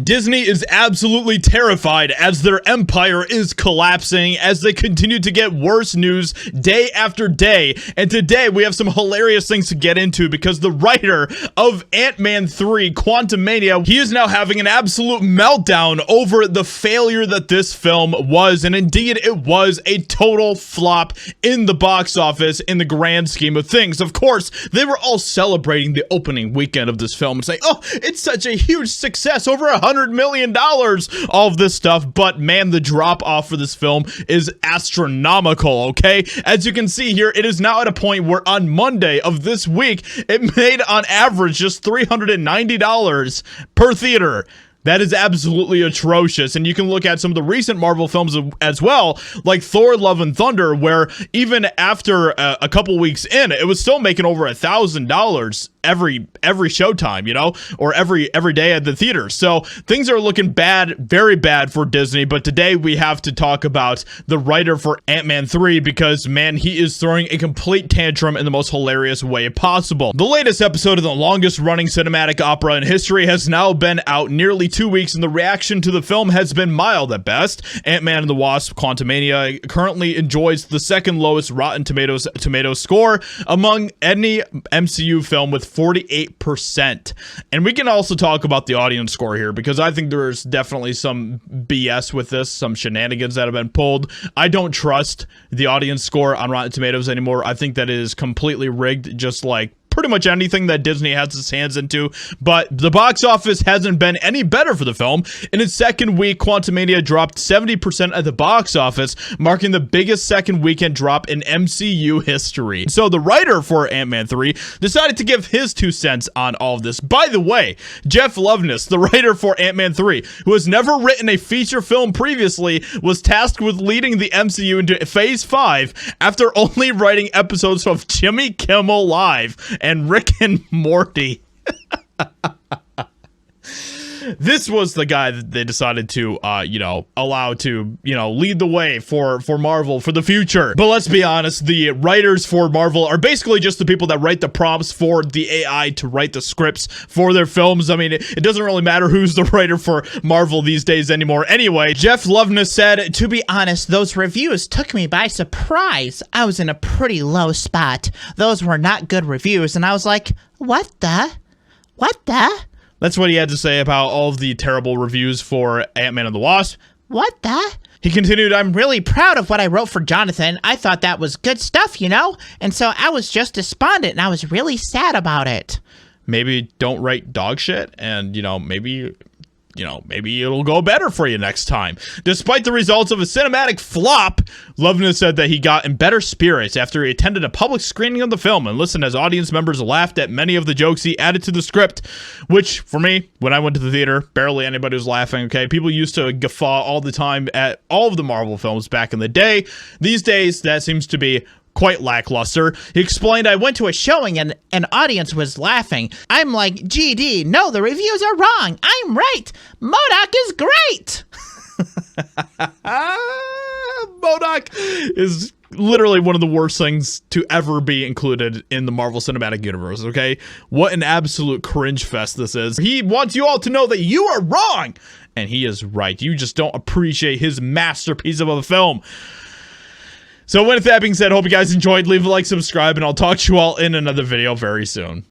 Disney is absolutely terrified as their empire is collapsing, as they continue to get worse news day after day. And today we have some hilarious things to get into because the writer of Ant-Man 3, Quantumania, he is now having an absolute meltdown over the failure that this film was. And indeed, it was a total flop in the box office in the grand scheme of things. Of course, they were all celebrating the opening weekend of this film and saying, oh, it's such a huge success, over $100 million, all of this stuff. But man, the drop off for this film is astronomical, okay? As you can see here, it is now at a point where on Monday of this week, it made on average just $390 per theater. That is absolutely atrocious, and you can look at some of the recent Marvel films as well, like Thor: Love and Thunder, where even after a couple weeks in, it was still making over $1,000 every showtime, you know, or every day at the theater. So things are looking bad, very bad for Disney. But today we have to talk about the writer for Ant-Man 3 because, man, he is throwing a complete tantrum in the most hilarious way possible. The latest episode of the longest running cinematic opera in history has now been out nearly 2 weeks, and the reaction to the film has been mild at best. Ant-Man and the Wasp: Quantumania currently enjoys the second lowest Rotten Tomatoes score among any MCU film with 48%. And we can also talk about the audience score here because I think there's definitely some BS with this, some shenanigans that have been pulled. I don't trust the audience score on Rotten Tomatoes anymore. I think that it is completely rigged, just like pretty much anything that Disney has its hands into. But the box office hasn't been any better for the film. In its second week, Quantumania dropped 70% at the box office, marking the biggest second weekend drop in MCU history. So the writer for Ant-Man 3 decided to give his 2 cents on all of this. By the way, Jeff Loveness, the writer for Ant-Man 3, who has never written a feature film previously, was tasked with leading the MCU into Phase 5 after only writing episodes of Jimmy Kimmel Live and Rick and Morty. This was the guy that they decided to, allow to, lead the way for Marvel for the future. But let's be honest, the writers for Marvel are basically just the people that write the prompts for the AI to write the scripts for their films. I mean, it doesn't really matter who's the writer for Marvel these days anymore. Anyway, Jeff Loveness said, "To be honest, those reviews took me by surprise. I was in a pretty low spot. Those were not good reviews, and I was like, what the? That's what he had to say about all of the terrible reviews for Ant-Man and the Wasp. What the? He continued, I'm really proud of what I wrote for Jonathan. I thought that was good stuff, And so I was just despondent, and I was really sad about it. Maybe don't write dog shit, and, maybe it'll go better for you next time. Despite the results of a cinematic flop, Loveness said that he got in better spirits after he attended a public screening of the film and listened as audience members laughed at many of the jokes he added to the script, which, for me, when I went to the theater, barely anybody was laughing, okay? People used to guffaw all the time at all of the Marvel films back in the day. These days, that seems to be quite lackluster. He explained, I went to a showing and an audience was laughing. I'm like, GD, no, the reviews are wrong. I'm right. MODOK is great. MODOK is literally one of the worst things to ever be included in the Marvel Cinematic Universe, okay? What an absolute cringe fest this is. He wants you all to know that you are wrong, and he is right. You just don't appreciate his masterpiece of a film. So with that being said, hope you guys enjoyed. Leave a like, subscribe, and I'll talk to you all in another video very soon.